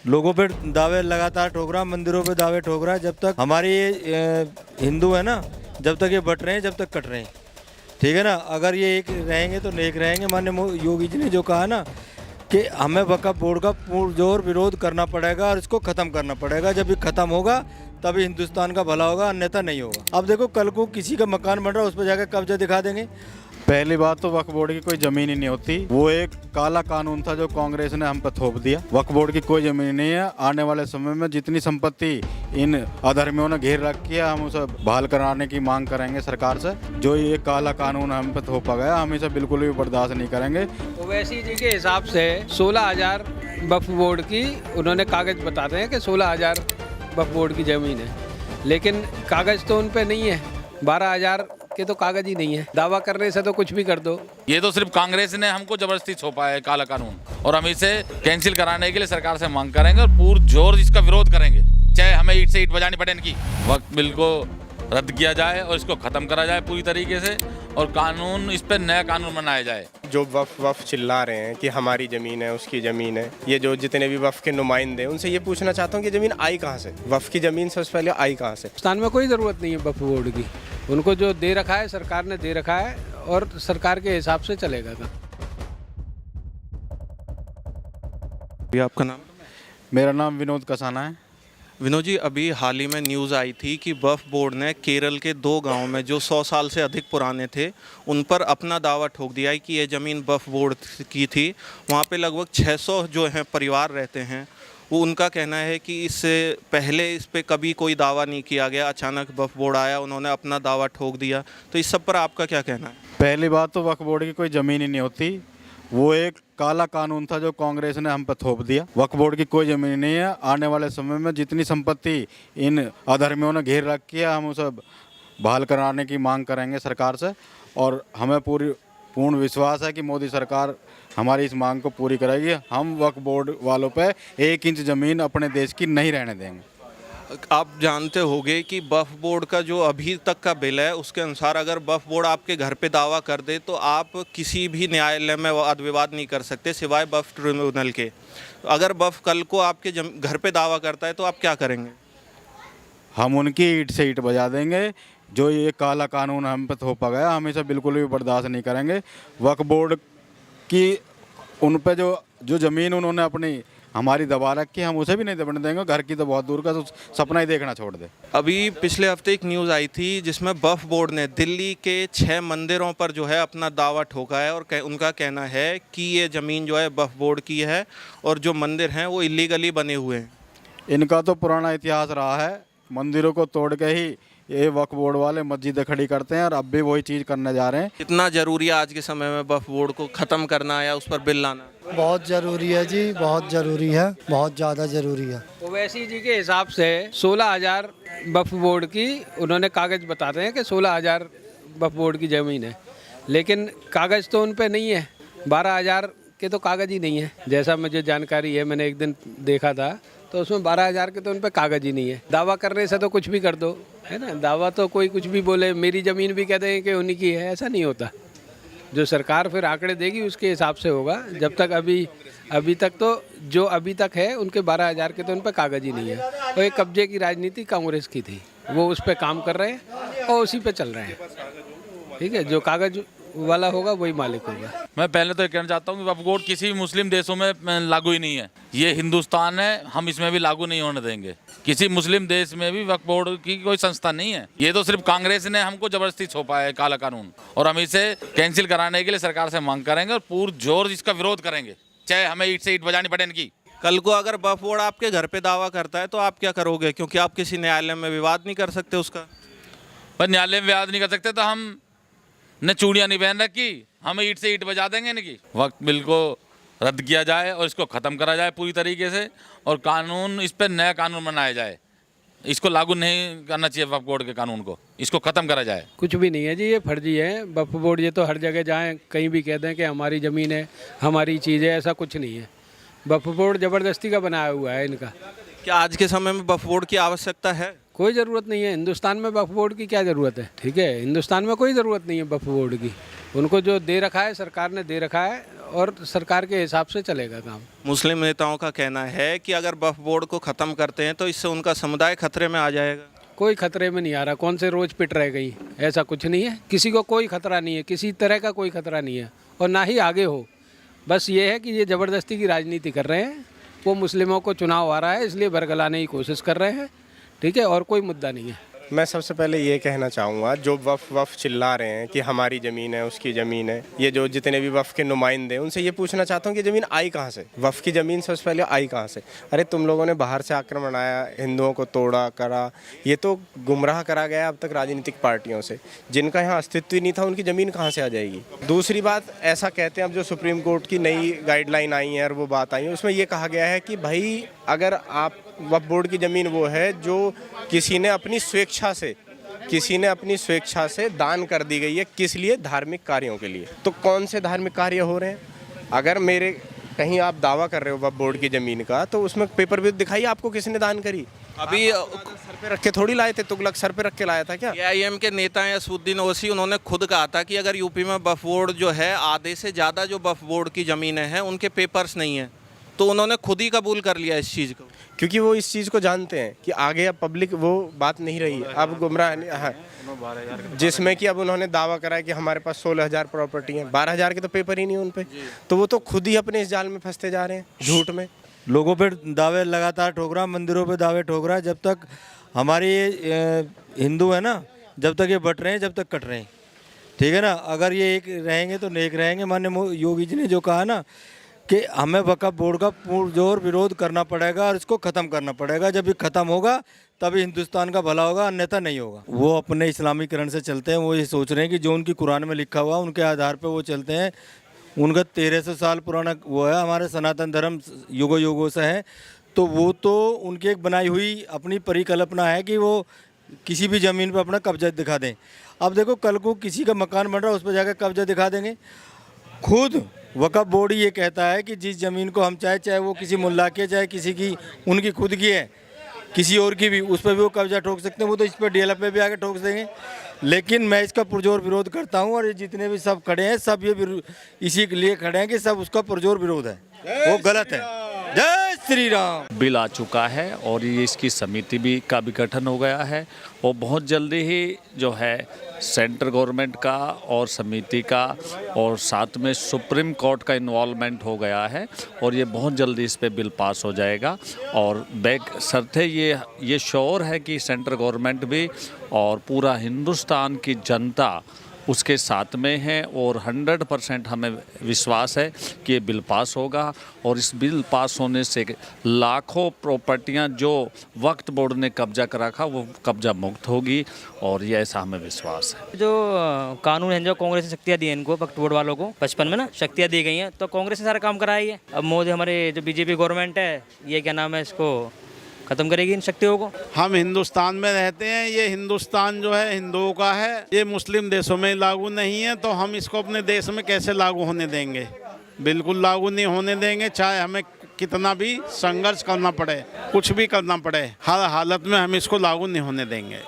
लोगों पे दावे लगातार ठोक रहा, मंदिरों पे दावे ठोक रहा है। जब तक हमारे ये हिंदू है ना, जब तक ये बट रहे हैं, जब तक कट रहे हैं, ठीक है ना। अगर ये एक रहेंगे तो नेक रहेंगे। माननीय योगी जी ने जो कहा ना कि हमें वक्फ बोर्ड का पुरजोर विरोध करना पड़ेगा और इसको ख़त्म करना पड़ेगा। जब ये ख़त्म होगा तभी हिंदुस्तान का भला होगा, अन्यथा नहीं होगा। अब देखो, कल को किसी का मकान बन रहा है, उस पर जाकर कब्जा दिखा देंगे। पहली बात तो वक्फ बोर्ड की कोई ज़मीन ही नहीं होती। वो एक काला कानून था जो कांग्रेस ने हम पर थोप दिया। वक्फ बोर्ड की कोई ज़मीन नहीं है। आने वाले समय में जितनी संपत्ति इन अधर्मियों ने घेर रखी है, हम उसे बहाल कराने की मांग करेंगे सरकार से। जो ये काला कानून हम पर थोपा गया, हम इसे बिल्कुल भी बर्दाश्त नहीं करेंगे। ओवैसी जी के हिसाब से 16,000 वक्फ बोर्ड की उन्होंने कागज़ बताते हैं कि 16,000 वक्फ बोर्ड की ज़मीन है, लेकिन कागज़ तो उन पे नहीं है। 12,000 के तो कागज ही नहीं है। दावा करने से तो कुछ भी कर दो। ये तो सिर्फ कांग्रेस ने हमको जबरदस्ती थोपा है काला कानून, और हम इसे कैंसिल कराने के लिए सरकार से मांग करेंगे और पुरजोर इसका विरोध करेंगे, चाहे हमें ईंट से ईंट बजानी पड़े इनकी। वक्फ बिल को रद्द किया जाए और इसको ख़त्म करा जाए पूरी तरीके से, और कानून, इस पर नया कानून बनाया जाए। जो वफ़ चिल्ला रहे हैं कि हमारी ज़मीन है, उसकी ज़मीन है, ये जो जितने भी वफ़ के नुमाइंदे हैं, उनसे ये पूछना चाहता हूँ कि ज़मीन आई कहाँ से? वफ़ की ज़मीन सबसे पहले आई कहाँ से? हिंदुस्तान में कोई ज़रूरत नहीं है वक्फ बोर्ड की। उनको जो दे रखा है सरकार ने दे रखा है, और सरकार के हिसाब से चलेगा। आपका नाम? मेरा नाम विनोद कसाना है। विनोद जी, अभी हाल ही में न्यूज़ आई थी कि वक्फ बोर्ड ने केरल के 2 गांव में जो 100 साल से अधिक पुराने थे, उन पर अपना दावा ठोक दिया है कि ये ज़मीन वक्फ बोर्ड की थी। वहाँ पे लगभग 600 जो हैं परिवार रहते हैं। वो उनका कहना है कि इससे पहले इस पे कभी कोई दावा नहीं किया गया, अचानक वक्फ बोर्ड आया, उन्होंने अपना दावा ठोक दिया। तो इस सब पर आपका क्या कहना है? पहली बात तो वक्फ बोर्ड की कोई ज़मीन ही नहीं होती। वो एक काला कानून था जो कांग्रेस ने हम पर थोप दिया। वक्फ बोर्ड की कोई ज़मीन नहीं है। आने वाले समय में जितनी संपत्ति इन अधर्मियों ने घेर रखी है, हम उसे बहाल कराने की मांग करेंगे सरकार से, और हमें पूर्ण विश्वास है कि मोदी सरकार हमारी इस मांग को पूरी करेगी। हम वक्फ बोर्ड वालों पे 1 इंच ज़मीन अपने देश की नहीं रहने देंगे। आप जानते होंगे कि वक्फ बोर्ड का जो अभी तक का बिल है, उसके अनुसार अगर वक्फ बोर्ड आपके घर पे दावा कर दे तो आप किसी भी न्यायालय में वाद विवाद नहीं कर सकते सिवाय वक्फ ट्रिब्यूनल के। अगर वक्फ कल को आपके घर पे दावा करता है तो आप क्या करेंगे? हम उनकी ईंट से ईंट बजा देंगे। जो ये काला कानून हम पे थोपा गया, हम इसे बिल्कुल भी बर्दाश्त नहीं करेंगे। वक्फ बोर्ड की उन पे जो ज़मीन उन्होंने अपनी हमारी दबा रखी, हम उसे भी नहीं दबने देंगे। घर की तो बहुत दूर का, तो सपना ही देखना छोड़ दे। अभी पिछले हफ्ते एक न्यूज़ आई थी जिसमें वक्फ बोर्ड ने दिल्ली के 6 मंदिरों पर जो है अपना दावा ठोका है, और उनका कहना है कि ये ज़मीन जो है वक्फ बोर्ड की है और जो मंदिर हैं वो इलीगली बने हुए हैं। इनका तो पुराना इतिहास रहा है। मंदिरों को तोड़ के ही ये वक्फ बोर्ड वाले मस्जिदें खड़ी करते हैं, और अब भी वही चीज़ करने जा रहे हैं। कितना ज़रूरी है आज के समय में वक्फ बोर्ड को ख़त्म करना या उस पर बिल लाना? बहुत ज़रूरी है जी, बहुत ज़रूरी है, बहुत ज़्यादा ज़रूरी है। ओवैसी जी के हिसाब से 16,000 वक्फ बोर्ड की उन्होंने कागज़ बताते हैं कि 16,000 वक्फ बोर्ड की ज़मीन है, लेकिन कागज़ तो उन पे नहीं है। 12,000 के तो कागज़ ही नहीं है। जैसा मुझे जानकारी है, मैंने एक दिन देखा था, तो उसमें 12,000 के तो उन पे कागज़ ही नहीं है। दावा करने से तो कुछ भी कर दो, है ना। दावा तो कोई कुछ भी बोले, मेरी ज़मीन भी कह दें कि उन्हीं की है, ऐसा नहीं होता। जो सरकार फिर आंकड़े देगी उसके हिसाब से होगा। जब तक अभी तक तो जो अभी तक है उनके 12,000 के तो उन पर कागज़ ही नहीं है। और एक कब्जे की राजनीति कांग्रेस की थी, वो उस पर काम कर रहे हैं और उसी पे चल रहे हैं। ठीक है, जो कागज़ वाला होगा वही मालिक होगा। मैं पहले तो ये कहना चाहता हूँ कि वक्फ बोर्ड किसी भी मुस्लिम देशों में लागू ही नहीं है। ये हिंदुस्तान है, हम इसमें भी लागू नहीं होने देंगे। किसी मुस्लिम देश में भी वक्फ बोर्ड की कोई संस्था नहीं है। ये तो सिर्फ कांग्रेस ने हमको जबरदस्ती थोपा है काला कानून, और हम इसे कैंसिल कराने के लिए सरकार से मांग करेंगे और पुरजोर इसका विरोध करेंगे, चाहे हमें ईंट से ईंट बजानी पड़े इनकी। कल को अगर वक्फ बोर्ड आपके घर पे दावा करता है तो आप क्या करोगे? क्योंकि आप किसी न्यायालय में विवाद नहीं कर सकते उसका। पर न्यायालय में विवाद नहीं कर सकते तो हम ने चूड़ियाँ नहीं पहन रखी, हमें ईंट से ईंट बजा देंगे इनकी। वक्फ बिल को रद्द किया जाए और इसको ख़त्म करा जाए पूरी तरीके से, और कानून, इस पर नया कानून बनाया जाए। इसको लागू नहीं करना चाहिए वक्फ बोर्ड के कानून को, इसको ख़त्म करा जाए। कुछ भी नहीं है जी, ये फर्जी है। वक्फ बोर्ड ये तो हर जगह जाएं, कहीं भी कह दें कि हमारी ज़मीन है, हमारी चीज़ है, ऐसा कुछ नहीं है। वक्फ बोर्ड ज़बरदस्ती का बनाया हुआ है इनका। क्या आज के समय में वक्फ बोर्ड की आवश्यकता है? कोई ज़रूरत नहीं है। हिंदुस्तान में वक्फ बोर्ड की क्या ज़रूरत है? ठीक है, हिंदुस्तान में कोई ज़रूरत नहीं है वक्फ बोर्ड की। उनको जो दे रखा है सरकार ने दे रखा है और सरकार के हिसाब से चलेगा काम। मुस्लिम नेताओं का कहना है कि अगर वक्फ बोर्ड को ख़त्म करते हैं तो इससे उनका समुदाय खतरे में आ जाएगा। कोई खतरे में नहीं आ रहा, कौन से रोज पिट रह गई, ऐसा कुछ नहीं है, किसी को कोई खतरा नहीं है, किसी तरह का कोई खतरा नहीं है और ना ही आगे हो। बस ये है कि ये ज़बरदस्ती की राजनीति कर रहे हैं, वो मुस्लिमों को चुनाव आ रहा है इसलिए बरगलाने की कोशिश कर रहे हैं, ठीक है, और कोई मुद्दा नहीं है। मैं सबसे पहले ये कहना चाहूँगा, जो वफ़ चिल्ला रहे हैं कि हमारी ज़मीन है, उसकी ज़मीन है, ये जो जितने भी वफ़ के नुमाइंदे हैं उनसे ये पूछना चाहता हूँ कि ज़मीन आई कहाँ से, वफ़ की ज़मीन सबसे पहले आई कहाँ से। अरे तुम लोगों ने बाहर से आक्रमण आया, हिंदुओं को तोड़ा करा, ये तो गुमराह करा गया अब तक राजनीतिक पार्टियों से, जिनका यहाँ अस्तित्व ही नहीं था, उनकी ज़मीन कहाँ से आ जाएगी। दूसरी बात, ऐसा कहते हैं अब जो सुप्रीम कोर्ट की नई गाइडलाइन आई है और वो बात आई है उसमें ये कहा गया है कि भाई अगर आप वक्फ बोर्ड की ज़मीन वो है जो किसी ने अपनी स्वेच्छा से दान कर दी गई है, किस लिए, धार्मिक कार्यों के लिए। तो कौन से धार्मिक कार्य हो रहे हैं? अगर मेरे कहीं आप दावा कर रहे हो वक्फ बोर्ड की ज़मीन का तो उसमें पेपर भी दिखाइए आपको किसने दान करी। अभी सर पे रख के थोड़ी लाए थे, तुगलक सर पे रख के लाया था क्या? AIM के नेता हैं असदुद्दीन ओवैसी, उन्होंने खुद कहा था कि अगर यूपी में वक्फ बोर्ड जो है आधे से ज़्यादा जो वक्फ बोर्ड की ज़मीनें हैं उनके पेपर्स नहीं हैं, तो उन्होंने खुद ही कबूल कर लिया इस चीज़ को, क्योंकि वो इस चीज़ को जानते हैं कि आगे अब पब्लिक वो बात नहीं रही है, अब गुमराह हाँ, जिसमें कि अब उन्होंने दावा करा है कि हमारे पास 16,000 प्रॉपर्टी हैं, 12,000 के तो पेपर ही नहीं है उन पे, तो वो तो खुद ही अपने इस जाल में फंसते जा रहे हैं झूठ में। लोगों पे दावे लगातार ठोक रहा, मंदिरों पे दावे ठोक रहा है। जब तक हमारे ये हिंदू है ना, जब तक ये बट रहे हैं जब तक कट रहे हैं, ठीक है ना। अगर ये एक रहेंगे तो नेक रहेंगे। माननीय योगी जी ने जो कहा ना कि हमें वक्फ बोर्ड का पुरजोर विरोध करना पड़ेगा और इसको ख़त्म करना पड़ेगा, जब ये ख़त्म होगा तभी हिंदुस्तान का भला होगा, अन्यथा नहीं होगा। वो अपने इस्लामीकरण से चलते हैं, वो ये सोच रहे हैं कि जो उनकी कुरान में लिखा हुआ उनके आधार पर वो चलते हैं। उनका 1300 साल पुराना वो है, हमारे सनातन धर्म युगों युगों से है, तो वो तो उनकी एक बनाई हुई अपनी परिकल्पना है कि वो किसी भी ज़मीन पर अपना कब्जा दिखा दें। अब देखो कल को किसी का मकान बन रहा है उस पर जाकर कब्जा दिखा देंगे। खुद वक्फ बोर्ड ये कहता है कि जिस ज़मीन को हम चाहे वो किसी मुल्ला की चाहे किसी की उनकी खुद की है, किसी और की भी, उस पर भी वो कब्जा ठोक सकते हैं। वो तो इस पर DLF पे भी आके ठोक देंगे। लेकिन मैं इसका पुरजोर विरोध करता हूँ और ये जितने भी सब खड़े हैं सब ये इसी के लिए खड़े हैं कि सब उसका पुरजोर विरोध है, वो गलत है। जय श्री राम। बिल आ चुका है और ये इसकी समिति भी का भी गठन हो गया है और बहुत जल्दी ही जो है सेंट्रल गवर्नमेंट का और समिति का और साथ में सुप्रीम कोर्ट का इन्वॉल्वमेंट हो गया है और ये बहुत जल्दी इस पे बिल पास हो जाएगा। और शर्ते ये श्योर है कि सेंट्रल गवर्नमेंट भी और पूरा हिंदुस्तान की जनता उसके साथ में है और 100% हमें विश्वास है कि ये बिल पास होगा और इस बिल पास होने से लाखों प्रॉपर्टियां जो वक्फ बोर्ड ने कब्जा कर रखा वो कब्जा मुक्त होगी और ये ऐसा हमें विश्वास है। जो कानून है, जो कांग्रेस ने शक्तियाँ दी हैं इनको वक्फ बोर्ड वालों को, 55 में ना शक्तियाँ दी गई हैं, तो कांग्रेस ने सारा काम कराई है। अब मोदी हमारे जो BJP गवर्नमेंट है ये क्या नाम है इसको खत्म करेगी इन शक्तियों को। हम हिंदुस्तान में रहते हैं, ये हिंदुस्तान जो है हिंदुओं का है, ये मुस्लिम देशों में लागू नहीं है, तो हम इसको अपने देश में कैसे लागू होने देंगे? बिल्कुल लागू नहीं होने देंगे, चाहे हमें कितना भी संघर्ष करना पड़े, कुछ भी करना पड़े, हर हालत में हम इसको लागू नहीं होने देंगे।